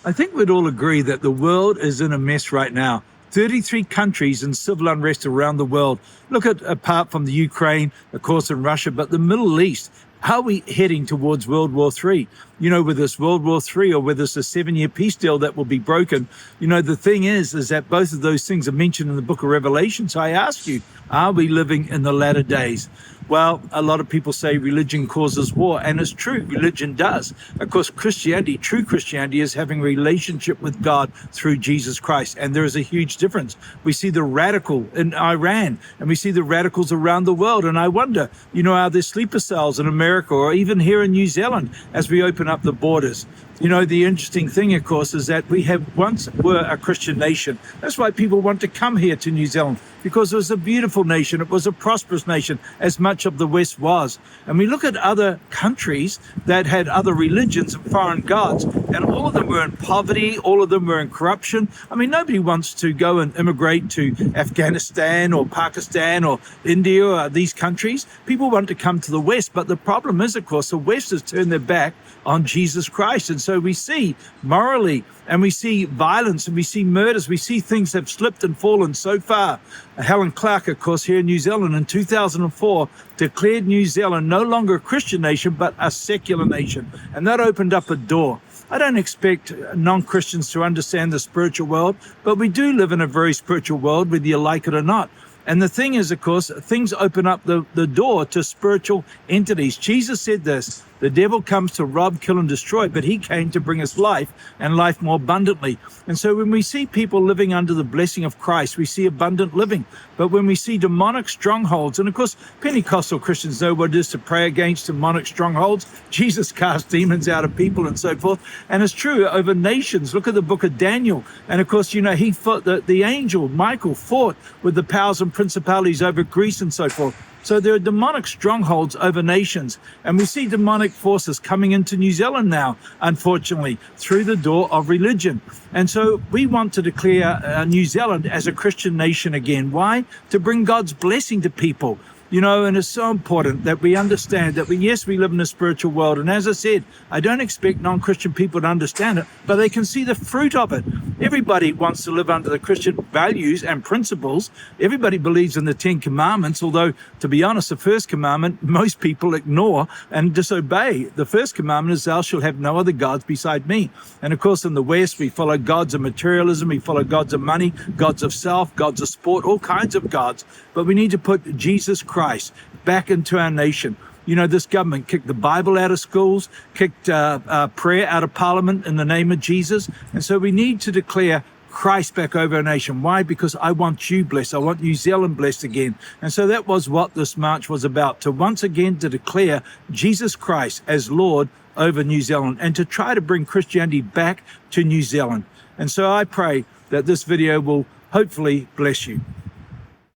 I think we'd all agree that the world is in a mess right now. 33 countries in civil unrest around the world. Look at, apart from the Ukraine, of course, and Russia, but the Middle East. How are we heading towards World War III? You know, with this World War III or with this a 7-year peace deal that will be broken, you know, the thing is that both of those things are mentioned in the book of Revelation. So I ask you, are we living in the latter days? Well, a lot of people say religion causes war, and it's true, religion does. Of course, Christianity, true Christianity, is having a relationship with God through Jesus Christ, and there is a huge difference. We see the radical in Iran, and we see the radicals around the world, and I wonder, you know, are there sleeper cells in America or even here in New Zealand as we open up the borders? You know, the interesting thing, of course, is that we have once were a Christian nation. That's why people want to come here to New Zealand, because it was a beautiful nation. It was a prosperous nation, as much of the West was. And we look at other countries that had other religions and foreign gods, and all of them were in poverty. All of them were in corruption. I mean, nobody wants to go and immigrate to Afghanistan or Pakistan or India or these countries. People want to come to the West. But the problem is, of course, the West has turned their back on Jesus Christ. And so we see morally, and we see violence, and we see murders, we see things have slipped and fallen so far. Helen Clark, of course, here in New Zealand in 2004, declared New Zealand no longer a Christian nation, but a secular nation. And that opened up a door. I don't expect non-Christians to understand the spiritual world, but we do live in a very spiritual world, whether you like it or not. And the thing is, of course, things open up the door to spiritual entities. Jesus said this, the devil comes to rob, kill, and destroy, but he came to bring us life and life more abundantly. And so when we see people living under the blessing of Christ, we see abundant living. But when we see demonic strongholds, and of course, Pentecostal Christians know what it is to pray against demonic strongholds. Jesus cast demons out of people and so forth. And it's true over nations. Look at the book of Daniel. And of course, you know, he fought, the angel, Michael, fought with the powers and principalities over Greece and so forth. So there are demonic strongholds over nations, and we see demonic forces coming into New Zealand now, unfortunately, through the door of religion. And so we want to declare New Zealand as a Christian nation again. Why? To bring God's blessing to people. You know, and it's so important that we understand that yes, we live in a spiritual world. And as I said, I don't expect non-Christian people to understand it, but they can see the fruit of it. Everybody wants to live under the Christian values and principles. Everybody believes in the 10 Commandments, although, to be honest, the first commandment, most people ignore and disobey. The first commandment is, thou shalt have no other gods beside me. And of course, in the West, we follow gods of materialism. We follow gods of money, gods of self, gods of sport, all kinds of gods. But we need to put Jesus Christ back into our nation. You know, this government kicked the Bible out of schools, kicked prayer out of Parliament in the name of Jesus. And so we need to declare Christ back over our nation. Why? Because I want you blessed. I want New Zealand blessed again. And so that was what this march was about, to once again to declare Jesus Christ as Lord over New Zealand and to try to bring Christianity back to New Zealand. And so I pray that this video will hopefully bless you.